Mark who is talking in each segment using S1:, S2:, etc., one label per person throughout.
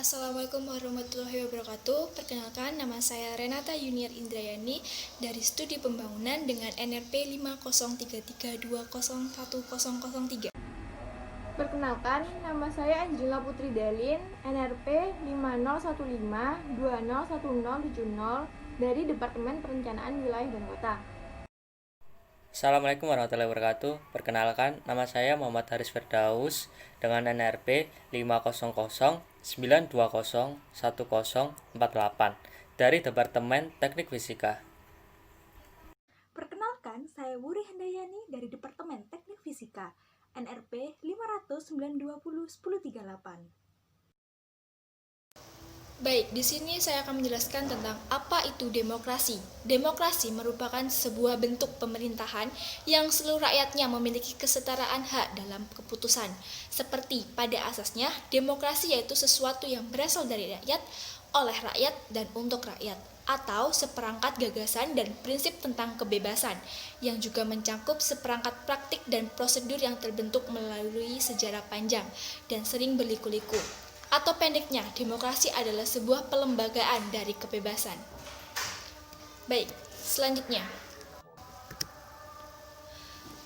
S1: Assalamualaikum warahmatullahi wabarakatuh. Perkenalkan, nama saya Renata Yuniar Indrayani dari Studi Pembangunan dengan NRP 50332010003.
S2: Perkenalkan, nama saya Anjela Putri Dalin, NRP 5015201070 dari Departemen Perencanaan Wilayah dan Kota.
S3: Assalamualaikum warahmatullahi wabarakatuh. Perkenalkan, nama saya Muhammad Haris Firdaus dengan NRP 50092010048 dari Departemen Teknik Fisika.
S4: Perkenalkan, saya Wuri Handayani dari Departemen Teknik Fisika, NRP 50092010038.
S1: Baik, di sini saya akan menjelaskan tentang apa itu demokrasi. Demokrasi merupakan sebuah bentuk pemerintahan yang seluruh rakyatnya memiliki kesetaraan hak dalam keputusan. Seperti pada asasnya, demokrasi yaitu sesuatu yang berasal dari rakyat, oleh rakyat, dan untuk rakyat, atau seperangkat gagasan dan prinsip tentang kebebasan, yang juga mencakup seperangkat praktik dan prosedur yang terbentuk melalui sejarah panjang dan sering berliku-liku. Atau pendeknya, demokrasi adalah sebuah pelembagaan dari kebebasan. Baik, selanjutnya.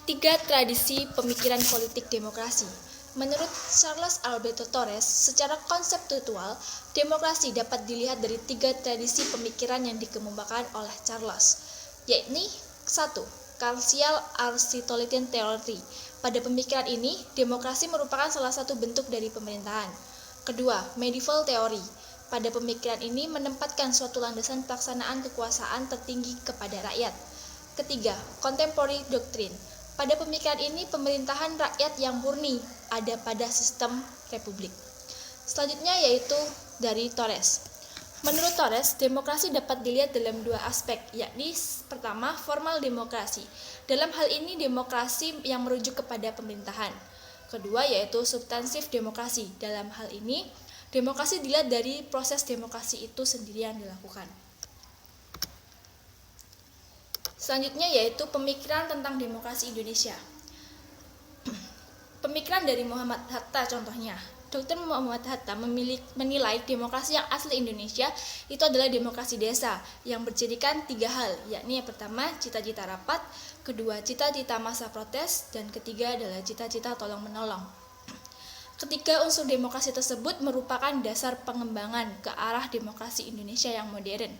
S1: 3 tradisi pemikiran politik demokrasi. Menurut Charles Alberto Torres, secara konseptual, demokrasi dapat dilihat dari 3 tradisi pemikiran yang dikemukakan oleh Charles, yakni 1. Partial Aristotelian Theory. Pada pemikiran ini, demokrasi merupakan salah satu bentuk dari pemerintahan. Kedua, medieval theory. Pada pemikiran ini menempatkan suatu landasan pelaksanaan kekuasaan tertinggi kepada rakyat. Ketiga, contemporary doctrine. Pada pemikiran ini pemerintahan rakyat yang murni ada pada sistem republik. Selanjutnya yaitu dari Torres. Menurut Torres, demokrasi dapat dilihat dalam 2 aspek, yakni pertama, formal demokrasi. Dalam hal ini demokrasi yang merujuk kepada pemerintahan. Kedua yaitu substansif demokrasi. Dalam hal ini, demokrasi dilihat dari proses demokrasi itu sendiri yang dilakukan. Selanjutnya yaitu pemikiran tentang demokrasi Indonesia. Pemikiran dari Muhammad Hatta contohnya. Dr. Muhammad Hatta menilai demokrasi yang asli Indonesia itu adalah demokrasi desa yang bercirikan 3 hal, yakni yang pertama cita-cita rapat, kedua cita-cita masa protes, dan ketiga adalah cita-cita tolong-menolong. Ketiga unsur demokrasi tersebut merupakan dasar pengembangan ke arah demokrasi Indonesia yang modern.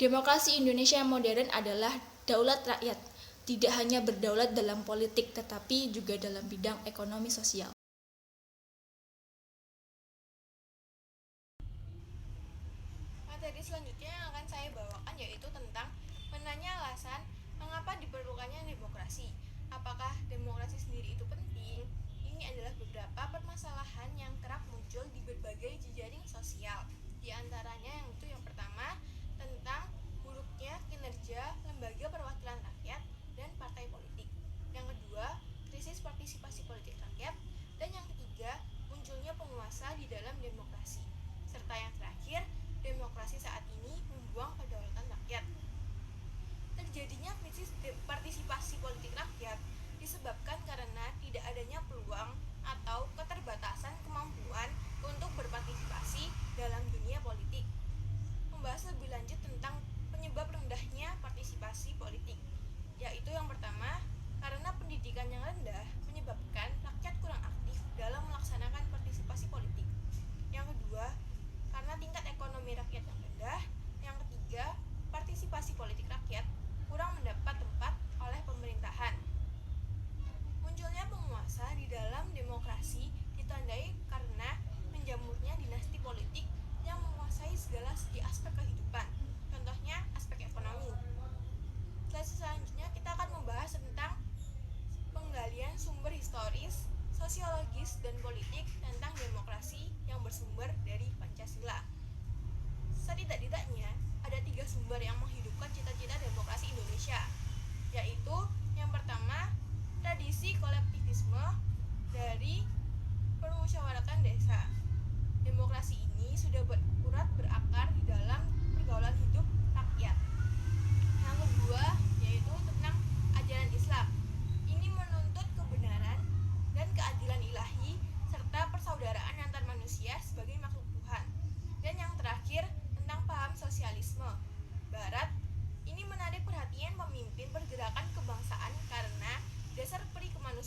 S1: Demokrasi Indonesia yang modern adalah daulat rakyat, tidak hanya berdaulat dalam politik tetapi juga dalam bidang ekonomi sosial.
S2: Materi selanjutnya yang akan saya bawakan yaitu tentang menanya alasan mengapa diperlukannya demokrasi. Apakah demokrasi sendiri itu penting? Ini adalah beberapa permasalahan yang kerap muncul di berbagai jejaring sosial. Di antaranya yang pertama tentang buruknya kinerja lembaga perwakilan rakyat dan partai politik. Yang kedua, krisis partisipasi politik rakyat.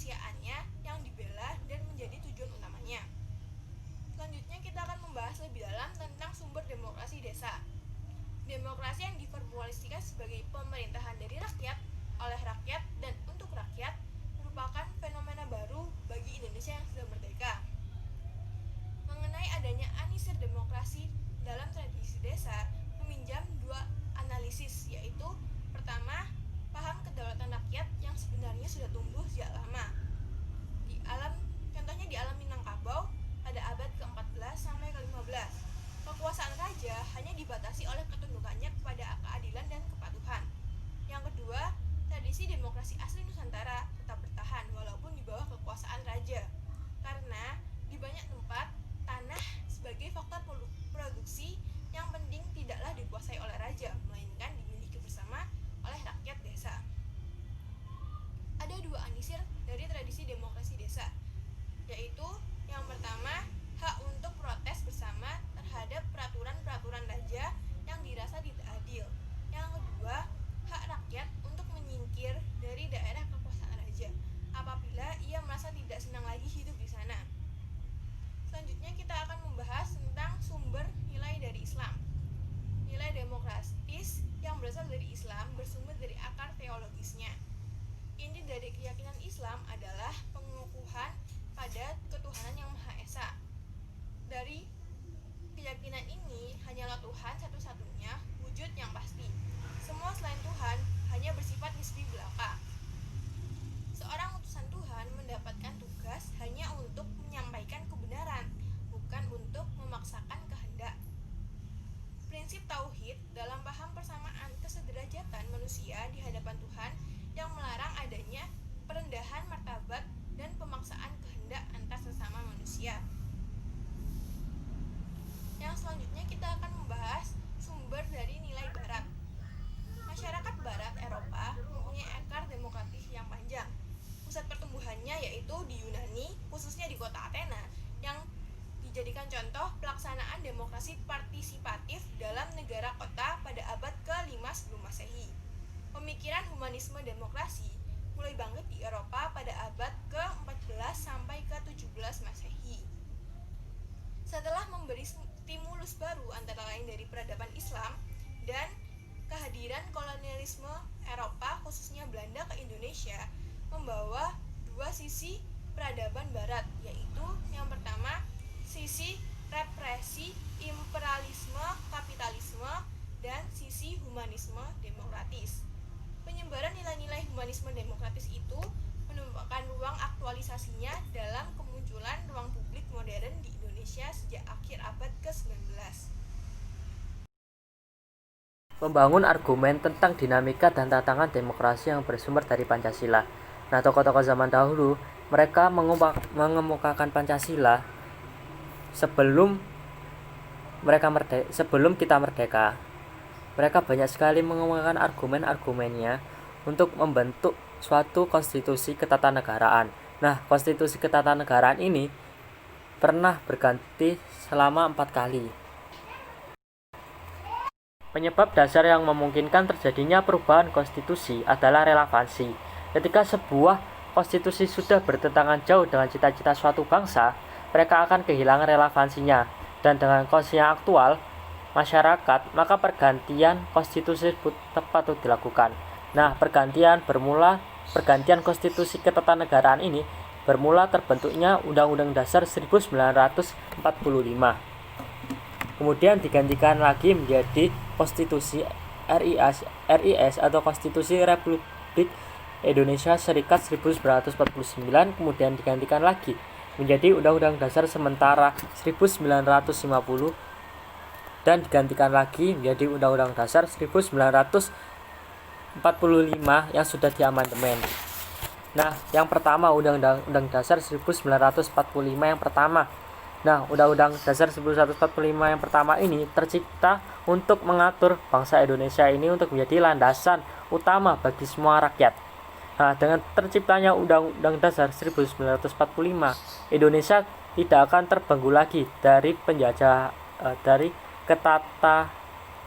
S2: kemanusiaannya yang dibela dan menjadi tujuan utamanya. Selanjutnya kita akan membahas lebih dalam tentang sumber demokrasi desa. Demokrasi yang diformulasikan sebagai pemerintahan dari rakyat, oleh rakyat, dan untuk rakyat merupakan fenomena baru bagi Indonesia yang sudah merdeka. Mengenai adanya anisir demokrasi dalam tradisi desa meminjam dua analisis, yaitu pertama, paham kedaulatan rakyat yang sebenarnya sudah tumbuh sejak lama. Contohnya di alam Minangkabau pada abad ke-14 sampai ke-15. Kekuasaan raja hanya dibatasi oleh ketundukannya kepada keadilan dan kepatuhan. Yang kedua, tradisi demokrasi asli Nusantara tetap bertahan walaupun di bawah kekuasaan raja. Karena di banyak tempat, tanah sebagai faktor produksi yang penting tidaklah dikuasai oleh raja, melainkan dimiliki bersama oleh rakyat desa. Ada dua anisir dari tradisi demokrasi desa, yaitu yang pertama, hak untuk protes bersama terhadap peraturan-peraturan raja yang dirasa tidak adil. Yang kedua, hak rakyat untuk menyingkir dari daerah kekuasaan raja apabila ia merasa tidak senang lagi hidup di sana. Selanjutnya kita akan membahas tentang sumber nilai dari Islam. Nilai demokratis yang berasal dari Islam bersumber dari akar teologisnya. Inti dari keyakinan Islam adalah pengukuhan pada ketuhanan yang Maha Esa. Dari keyakinan ini, hanyalah Tuhan satu-satunya wujud yang pasti. Semua selain Tuhan hanya bersifat nisbi belaka. Seorang utusan Tuhan mendapatkan tugas hanya untuk menyampaikan kebenaran, bukan untuk memaksakan kehendak. Prinsip tauhid dalam paham persamaan kesederajatan manusia di hadapan Tuhan yang melarang adanya perendahan martabat dan pemaksaan kehendak antar sesama manusia. Yang selanjutnya kita akan membahas sumber dari nilai Barat. Masyarakat Barat Eropa mempunyai akar demokratis yang panjang. Pusat pertumbuhannya yaitu di Yunani, khususnya di kota Athena, yang dijadikan contoh pelaksanaan demokrasi partisipatif dalam negara kota pada abad ke-5 sebelum Masehi. Pemikiran humanisme demokrasi mulai bangkit di Eropa pada abad ke-14 sampai ke-17 Masehi. Setelah memberi stimulus baru antara lain dari peradaban Islam dan kehadiran kolonialisme Eropa khususnya Belanda ke Indonesia, membawa dua sisi peradaban Barat, yaitu yang pertama sisi represi imperialisme kapitalisme dan sisi humanisme demokratis. Penyebaran nilai-nilai humanisme demokratis itu menemukan ruang aktualisasinya dalam kemunculan ruang publik modern di Indonesia sejak akhir abad ke-19.
S3: Membangun argumen tentang dinamika dan tantangan demokrasi yang bersumber dari Pancasila. Nah, tokoh-tokoh zaman dahulu, mereka mengemukakan Pancasila sebelum kita merdeka. Mereka banyak sekali mengemukakan argumen-argumennya untuk membentuk suatu konstitusi ketatanegaraan. Nah, konstitusi ketatanegaraan ini pernah berganti selama 4 kali. Penyebab dasar yang memungkinkan terjadinya perubahan konstitusi adalah relevansi. Ketika sebuah konstitusi sudah bertentangan jauh dengan cita-cita suatu bangsa, mereka akan kehilangan relevansinya. Dan dengan kondisi yang aktual masyarakat, maka pergantian konstitusi patut dilakukan. Nah, pergantian konstitusi ketatanegaraan ini bermula terbentuknya Undang-Undang Dasar 1945. Kemudian digantikan lagi menjadi Konstitusi RIS atau Konstitusi Republik Indonesia Serikat 1949, kemudian digantikan lagi menjadi Undang-Undang Dasar Sementara 1950 dan digantikan lagi menjadi Undang-Undang Dasar 1945 yang sudah diamandemen. Nah, yang pertama Undang-Undang Dasar 1945 yang pertama. Nah, Undang-Undang Dasar 1945 yang pertama ini tercipta untuk mengatur bangsa Indonesia ini untuk menjadi landasan utama bagi semua rakyat. Nah, dengan terciptanya Undang-Undang Dasar 1945, Indonesia tidak akan terbelenggu lagi dari penjajah, dari ketata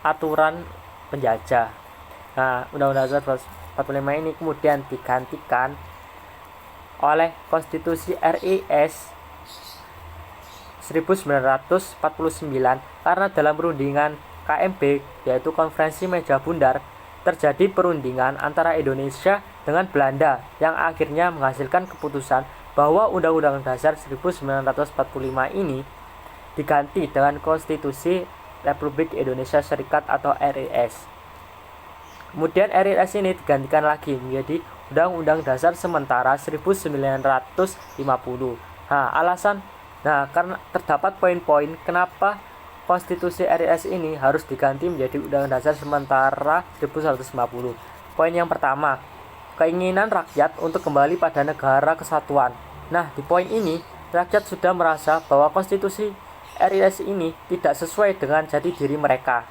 S3: aturan penjajah. Nah, Undang-Undang Dasar 1945 ini kemudian digantikan oleh Konstitusi RIS 1949 karena dalam perundingan KMB yaitu Konferensi Meja Bundar terjadi perundingan antara Indonesia dengan Belanda yang akhirnya menghasilkan keputusan bahwa Undang-Undang Dasar 1945 ini diganti dengan Konstitusi Republik Indonesia Serikat atau RIS. Kemudian RIS ini digantikan lagi menjadi Undang-Undang Dasar Sementara 1950. Karena terdapat poin-poin kenapa Konstitusi RIS ini harus diganti menjadi Undang-Undang Dasar Sementara 1950. Poin yang pertama, keinginan rakyat untuk kembali pada negara kesatuan. Nah, di poin ini, rakyat sudah merasa bahwa Konstitusi RIS ini tidak sesuai dengan jati diri mereka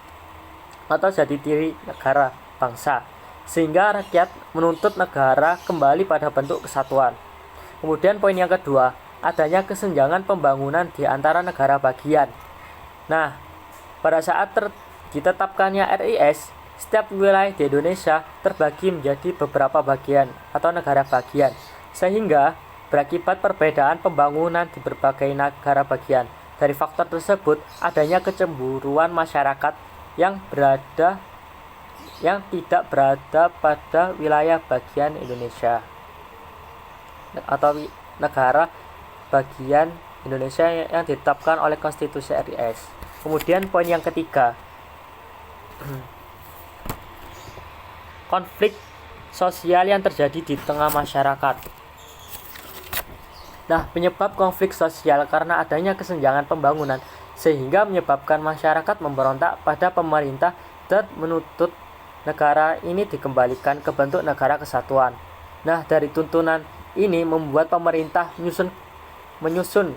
S3: atau jati diri negara bangsa, sehingga rakyat menuntut negara kembali pada bentuk kesatuan. Kemudian poin yang kedua, adanya kesenjangan pembangunan di antara negara bagian. Nah, pada saat ditetapkannya RIS, setiap wilayah di Indonesia terbagi menjadi beberapa bagian atau negara bagian, sehingga berakibat perbedaan pembangunan di berbagai negara bagian. Dari faktor tersebut, adanya kecemburuan masyarakat yang tidak berada pada wilayah bagian Indonesia atau negara bagian Indonesia yang ditetapkan oleh Konstitusi RIS. Kemudian poin yang ketiga, konflik sosial yang terjadi di tengah masyarakat. Nah, penyebab konflik sosial karena adanya kesenjangan pembangunan sehingga menyebabkan masyarakat memberontak pada pemerintah dan menuntut negara ini dikembalikan ke bentuk negara kesatuan. Nah, dari tuntunan ini membuat pemerintah menyusun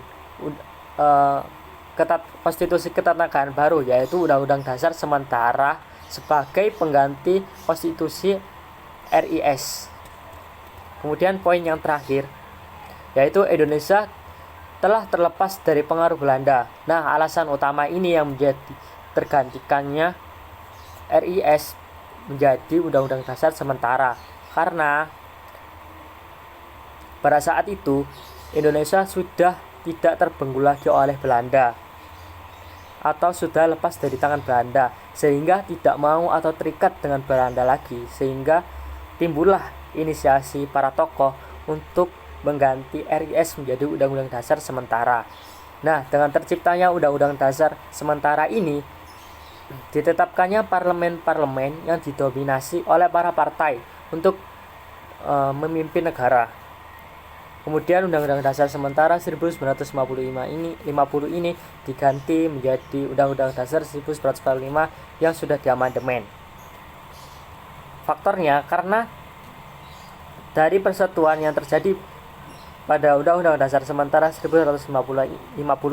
S3: konstitusi ketatanegaraan baru, yaitu Undang-Undang Dasar Sementara sebagai pengganti Konstitusi RIS. Kemudian poin yang terakhir, yaitu Indonesia telah terlepas dari pengaruh Belanda. Nah, alasan utama ini yang menjadi tergantikannya RIS menjadi Undang-Undang Dasar Sementara, karena pada saat itu Indonesia sudah tidak terbelenggu lagi oleh Belanda atau sudah lepas dari tangan Belanda, sehingga tidak mau atau terikat dengan Belanda lagi, sehingga timbullah inisiasi para tokoh untuk mengganti RIS menjadi Undang-Undang Dasar Sementara. Nah, dengan terciptanya Undang-Undang Dasar Sementara ini, ditetapkannya parlemen-parlemen yang didominasi oleh para partai untuk memimpin negara. Kemudian Undang-Undang Dasar Sementara 1950 ini diganti menjadi Undang-Undang Dasar 1945 yang sudah diamandemen. Faktornya karena dari persatuan yang terjadi pada Undang-Undang Dasar Sementara 1950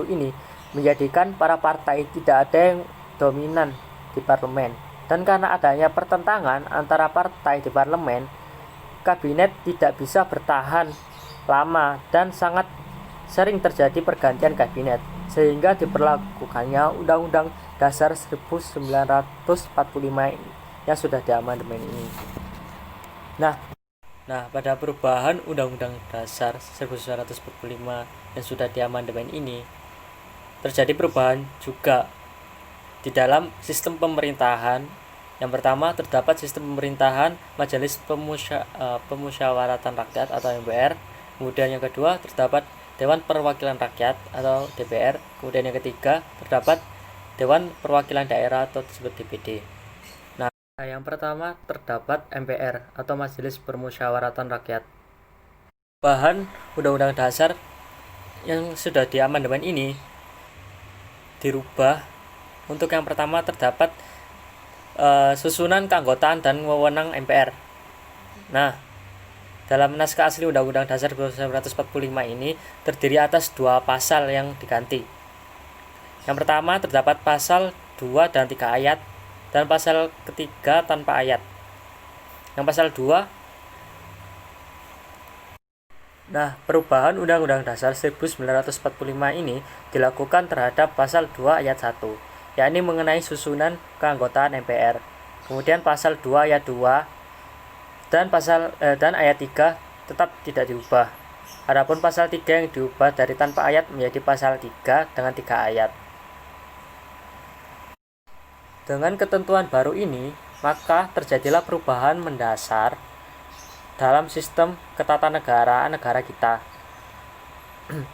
S3: ini menjadikan para partai tidak ada yang dominan di parlemen. Dan karena adanya pertentangan antara partai di parlemen, kabinet tidak bisa bertahan lama dan sangat sering terjadi pergantian kabinet, sehingga diberlakukannya Undang-Undang Dasar 1945 yang sudah diamandemen ini. Nah, pada perubahan Undang-Undang Dasar 1945 yang sudah diamandemen ini, terjadi perubahan juga di dalam sistem pemerintahan. Yang pertama, terdapat sistem pemerintahan Majelis Pemusyawaratan Rakyat atau MPR. Kemudian yang kedua, terdapat Dewan Perwakilan Rakyat atau DPR. Kemudian yang ketiga, terdapat Dewan Perwakilan Daerah atau disebut DPD. Nah, yang pertama terdapat MPR atau Majelis Permusyawaratan Rakyat. Bahan Undang-Undang Dasar yang sudah diamandemen ini dirubah. Untuk yang pertama terdapat susunan keanggotaan dan wewenang MPR. Nah, dalam naskah asli Undang-Undang Dasar 1945 ini terdiri atas 2 pasal yang diganti. Yang pertama terdapat pasal 2 dan 3 ayat dan pasal ketiga tanpa ayat. Yang pasal 2, perubahan Undang-Undang Dasar 1945 ini dilakukan terhadap pasal 2 ayat 1, yakni mengenai susunan keanggotaan MPR. Kemudian pasal 2 ayat 2 dan ayat 3 tetap tidak diubah. Adapun pasal 3 yang diubah dari tanpa ayat menjadi pasal 3 dengan 3 ayat. Dengan ketentuan baru ini, maka terjadilah perubahan mendasar dalam sistem ketatanegaraan negara kita.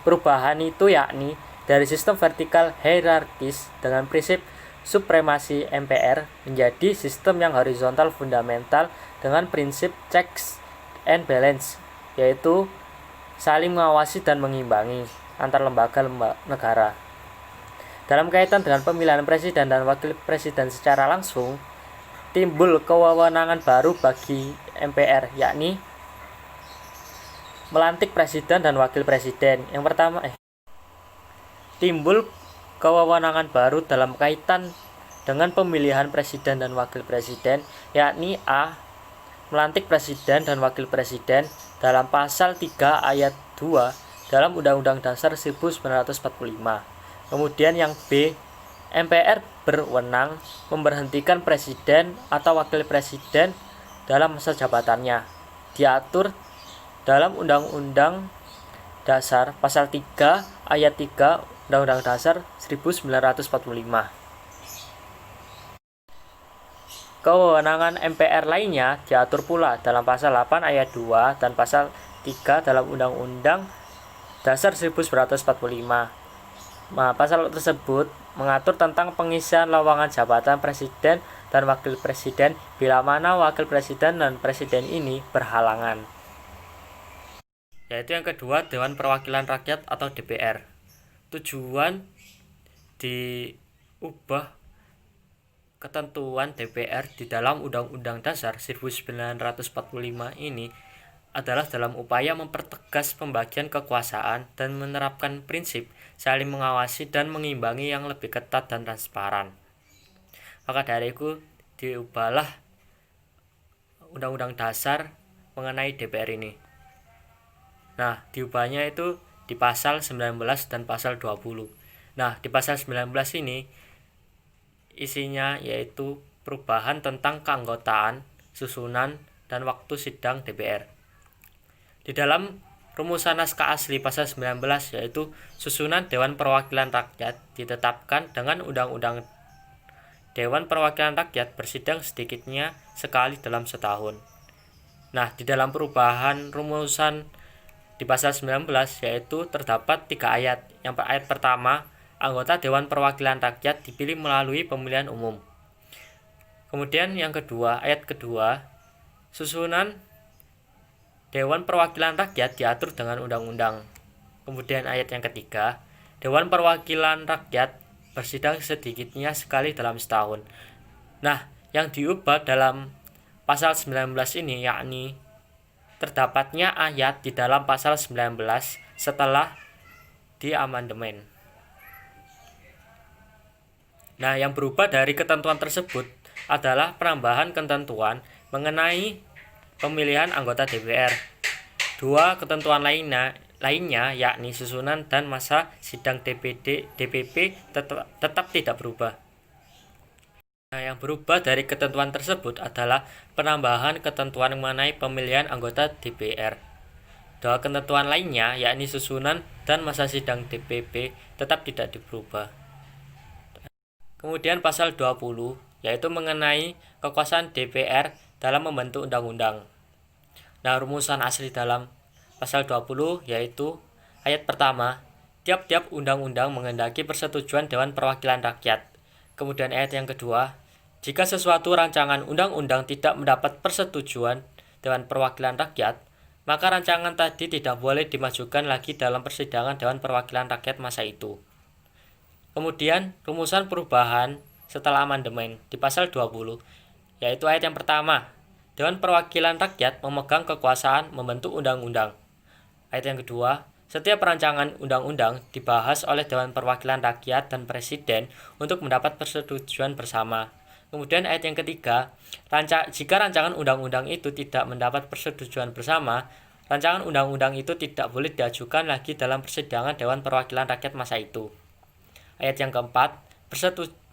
S3: Perubahan itu yakni dari sistem vertikal hierarkis dengan prinsip supremasi MPR menjadi sistem yang horizontal fundamental dengan prinsip checks and balance, yaitu saling mengawasi dan mengimbangi antar lembaga negara. Dalam kaitan dengan pemilihan presiden dan wakil presiden secara langsung, timbul kewenangan baru bagi MPR, yakni melantik presiden dan wakil presiden. Yang pertama, timbul kewenangan baru dalam kaitan dengan pemilihan presiden dan wakil presiden, yakni A. Melantik presiden dan wakil presiden dalam pasal 3 ayat 2 dalam Undang-Undang Dasar 1945. Kemudian yang B. MPR berwenang memberhentikan presiden atau wakil presiden dalam masa jabatannya, diatur dalam Undang-Undang Dasar pasal 3 ayat 3 Undang-Undang Dasar 1945. Kewenangan MPR lainnya diatur pula dalam pasal 8 ayat 2 dan pasal 3 dalam Undang-Undang Dasar 1945. Nah, pasal tersebut mengatur tentang pengisian lowongan jabatan presiden dan wakil presiden bila mana wakil presiden dan presiden ini berhalangan. Yaitu yang kedua, Dewan Perwakilan Rakyat atau DPR. Tujuan diubah ketentuan DPR di dalam Undang-Undang Dasar 1945 ini adalah dalam upaya mempertegas pembagian kekuasaan dan menerapkan prinsip saling mengawasi dan mengimbangi yang lebih ketat dan transparan. Maka dari itu diubahlah Undang-Undang Dasar mengenai DPR ini. Nah, diubahnya itu di pasal 19 dan pasal 20. Nah, di pasal 19 ini isinya yaitu perubahan tentang keanggotaan, susunan, dan waktu sidang DPR. Di dalam rumusan naskah asli pasal 19 yaitu susunan Dewan Perwakilan Rakyat ditetapkan dengan Undang-Undang Dewan Perwakilan Rakyat bersidang sedikitnya sekali dalam setahun. Nah, di dalam perubahan rumusan di pasal 19 yaitu terdapat 3 ayat. Yang ayat pertama, anggota Dewan Perwakilan Rakyat dipilih melalui pemilihan umum. Kemudian yang kedua, ayat kedua, susunan Dewan Perwakilan Rakyat diatur dengan undang-undang. Kemudian ayat yang ketiga, Dewan Perwakilan Rakyat bersidang sedikitnya sekali dalam setahun. Nah, yang diubah dalam pasal 19 ini yakni terdapatnya ayat di dalam pasal 19 setelah diamandemen. Nah, yang berubah dari ketentuan tersebut adalah penambahan ketentuan mengenai pemilihan anggota DPR. Dua ketentuan lainnya yakni susunan dan masa sidang DPP tetap tidak berubah. Nah, yang berubah dari ketentuan tersebut adalah penambahan ketentuan mengenai pemilihan anggota DPR. Dua ketentuan lainnya yakni susunan dan masa sidang DPP tetap tidak berubah. Kemudian pasal 20 yaitu mengenai kekuasaan DPR dalam membentuk undang-undang. Nah, rumusan asli dalam pasal 20 yaitu ayat pertama, tiap-tiap undang-undang menghendaki persetujuan Dewan Perwakilan Rakyat. Kemudian ayat yang kedua, jika sesuatu rancangan undang-undang tidak mendapat persetujuan Dewan Perwakilan Rakyat, maka rancangan tadi tidak boleh dimajukan lagi dalam persidangan Dewan Perwakilan Rakyat masa itu. Kemudian rumusan perubahan setelah amandemen di pasal 20, yaitu ayat yang pertama, Dewan Perwakilan Rakyat memegang kekuasaan membentuk undang-undang. Ayat yang kedua, setiap rancangan undang-undang dibahas oleh Dewan Perwakilan Rakyat dan Presiden untuk mendapat persetujuan bersama. Kemudian ayat yang ketiga, jika rancangan undang-undang itu tidak mendapat persetujuan bersama, rancangan undang-undang itu tidak boleh diajukan lagi dalam persidangan Dewan Perwakilan Rakyat masa itu. Ayat yang keempat,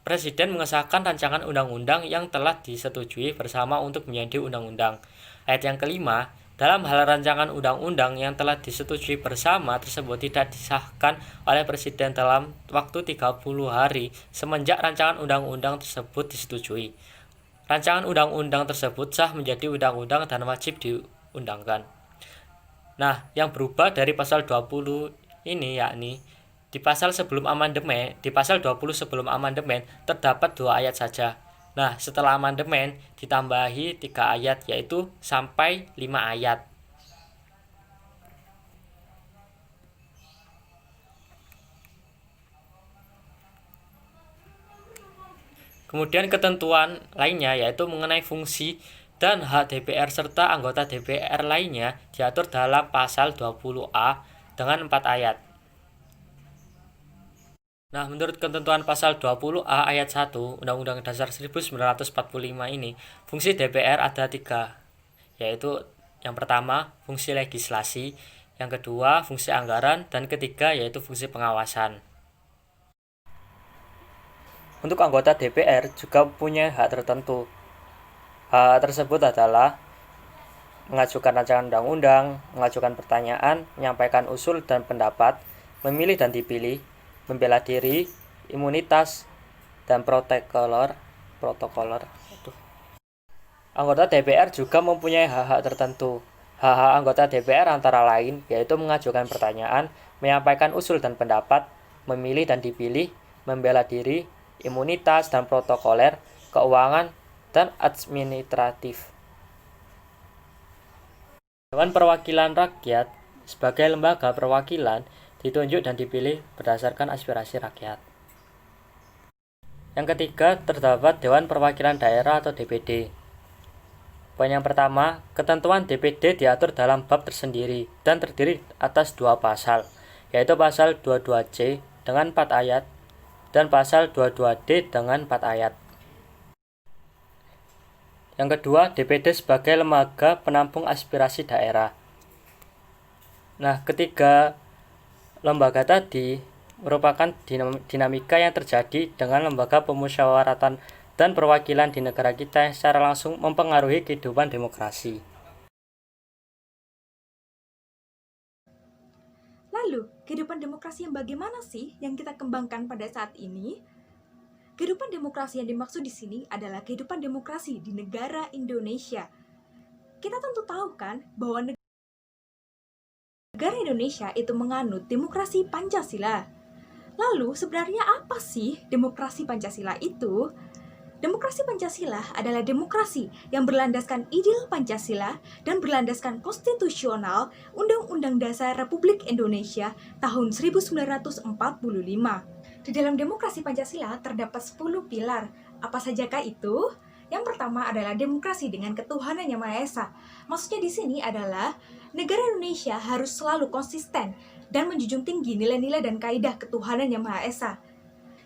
S3: Presiden mengesahkan rancangan undang-undang yang telah disetujui bersama untuk menjadi undang-undang. Ayat yang kelima, dalam hal rancangan undang-undang yang telah disetujui bersama tersebut tidak disahkan oleh Presiden dalam waktu 30 hari semenjak rancangan undang-undang tersebut disetujui. Rancangan undang-undang tersebut sah menjadi undang-undang dan wajib diundangkan. Nah, yang berubah dari pasal 20 ini yakni di pasal 20 sebelum amandemen terdapat 2 ayat saja. Nah, setelah amandemen ditambahi 3 ayat yaitu sampai 5 ayat. Kemudian ketentuan lainnya yaitu mengenai fungsi dan hak DPR serta anggota DPR lainnya diatur dalam pasal 20A dengan 4 ayat. Nah, menurut ketentuan pasal 20A ayat 1 Undang-Undang Dasar 1945 ini, fungsi DPR ada 3, yaitu yang pertama fungsi legislasi, yang kedua fungsi anggaran, dan ketiga yaitu fungsi pengawasan. Untuk anggota DPR juga punya hak tertentu. Hak tersebut adalah mengajukan rancangan undang-undang, mengajukan pertanyaan, menyampaikan usul dan pendapat, memilih dan dipilih, membela diri, imunitas, dan protokoler. Anggota DPR juga mempunyai hak-hak tertentu. Hak-hak anggota DPR antara lain yaitu mengajukan pertanyaan, menyampaikan usul dan pendapat, memilih dan dipilih, membela diri, imunitas dan protokoler, keuangan, dan administratif. Dewan Perwakilan Rakyat sebagai lembaga perwakilan ditunjuk dan dipilih berdasarkan aspirasi rakyat. Yang ketiga, terdapat Dewan Perwakilan Daerah atau DPD. Poin yang pertama, ketentuan DPD diatur dalam bab tersendiri dan terdiri atas 2 pasal, yaitu pasal 22C dengan 4 ayat dan pasal 22D dengan 4 ayat. Yang kedua, DPD sebagai lembaga penampung aspirasi daerah. Nah, ketiga lembaga tadi merupakan dinamika yang terjadi dengan lembaga pemusyawaratan dan perwakilan di negara kita yang secara langsung mempengaruhi kehidupan demokrasi.
S4: Lalu, kehidupan demokrasi yang bagaimana sih yang kita kembangkan pada saat ini? Kehidupan demokrasi yang dimaksud di sini adalah kehidupan demokrasi di negara Indonesia. Kita tentu tahu kan bahwa negara Indonesia itu menganut demokrasi Pancasila. Lalu, sebenarnya apa sih demokrasi Pancasila itu? Demokrasi Pancasila adalah demokrasi yang berlandaskan ideal Pancasila dan berlandaskan konstitusional Undang-Undang Dasar Republik Indonesia tahun 1945. Di dalam demokrasi Pancasila terdapat 10 pilar. Apa sajakah itu? Yang pertama adalah demokrasi dengan ketuhanan yang Maha Esa. Maksudnya di sini adalah negara Indonesia harus selalu konsisten dan menjunjung tinggi nilai-nilai dan kaidah ketuhanan yang Maha Esa.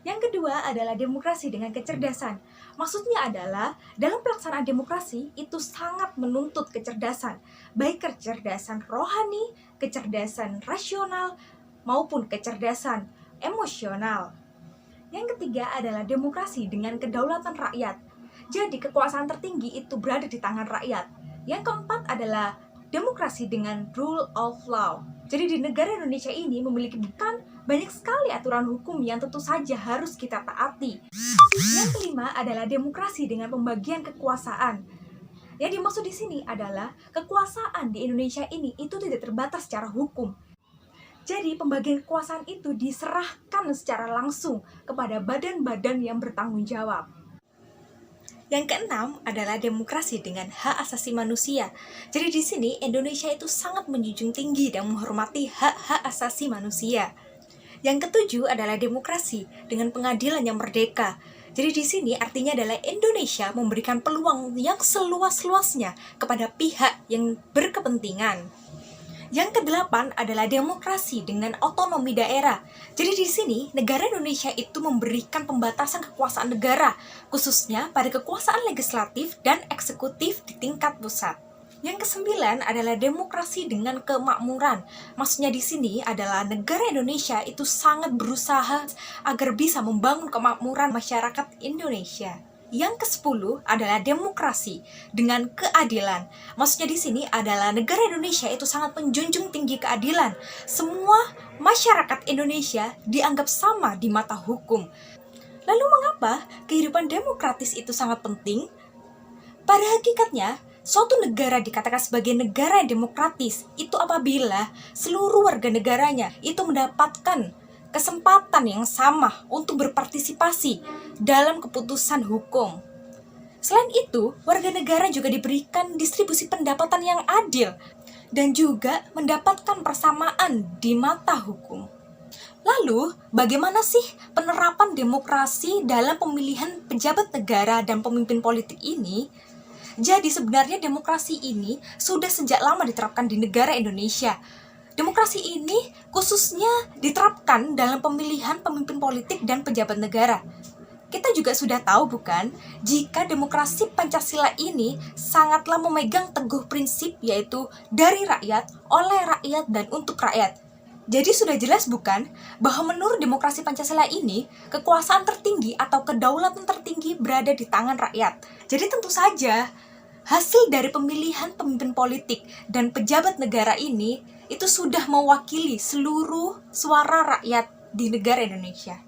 S4: Yang kedua adalah demokrasi dengan kecerdasan. Maksudnya adalah dalam pelaksanaan demokrasi itu sangat menuntut kecerdasan, baik kecerdasan rohani, kecerdasan rasional, maupun kecerdasan emosional. Yang ketiga adalah demokrasi dengan kedaulatan rakyat. Jadi kekuasaan tertinggi itu berada di tangan rakyat. Yang keempat adalah demokrasi dengan rule of law. Jadi di negara Indonesia ini memiliki banyak sekali aturan hukum yang tentu saja harus kita taati. Yang kelima adalah demokrasi dengan pembagian kekuasaan. Yang dimaksud di sini adalah kekuasaan di Indonesia ini itu tidak terbatas secara hukum. Jadi pembagian kekuasaan itu diserahkan secara langsung kepada badan-badan yang bertanggung jawab. Yang keenam adalah demokrasi dengan hak asasi manusia. Jadi di sini Indonesia itu sangat menjunjung tinggi dan menghormati hak-hak asasi manusia. Yang ketujuh adalah demokrasi dengan pengadilan yang merdeka. Jadi di sini artinya adalah Indonesia memberikan peluang yang seluas-luasnya kepada pihak yang berkepentingan. Yang kedelapan adalah demokrasi dengan otonomi daerah. Jadi di sini negara Indonesia itu memberikan pembatasan kekuasaan negara, khususnya pada kekuasaan legislatif dan eksekutif di tingkat pusat. Yang kesembilan adalah demokrasi dengan kemakmuran. Maksudnya di sini adalah negara Indonesia itu sangat berusaha agar bisa membangun kemakmuran masyarakat Indonesia. yang ke-10 adalah demokrasi dengan keadilan. Maksudnya di sini adalah negara Indonesia itu sangat menjunjung tinggi keadilan. Semua masyarakat Indonesia dianggap sama di mata hukum. Lalu mengapa kehidupan demokratis itu sangat penting? Pada hakikatnya, suatu negara dikatakan sebagai negara yang demokratis itu apabila seluruh warga negaranya itu mendapatkan kesempatan yang sama untuk berpartisipasi dalam keputusan hukum. Selain itu, warga negara juga diberikan distribusi pendapatan yang adil dan juga mendapatkan persamaan di mata hukum. Lalu, bagaimana sih penerapan demokrasi dalam pemilihan pejabat negara dan pemimpin politik ini? Jadi sebenarnya demokrasi ini sudah sejak lama diterapkan di negara Indonesia. Demokrasi ini khususnya diterapkan dalam pemilihan pemimpin politik dan pejabat negara. Kita juga sudah tahu bukan, jika demokrasi Pancasila ini sangatlah memegang teguh prinsip yaitu dari rakyat, oleh rakyat, dan untuk rakyat. Jadi sudah jelas bukan, bahwa menurut demokrasi Pancasila ini, kekuasaan tertinggi atau kedaulatan tertinggi berada di tangan rakyat. Jadi tentu saja, hasil dari pemilihan pemimpin politik dan pejabat negara ini itu sudah mewakili seluruh suara rakyat di negara Indonesia.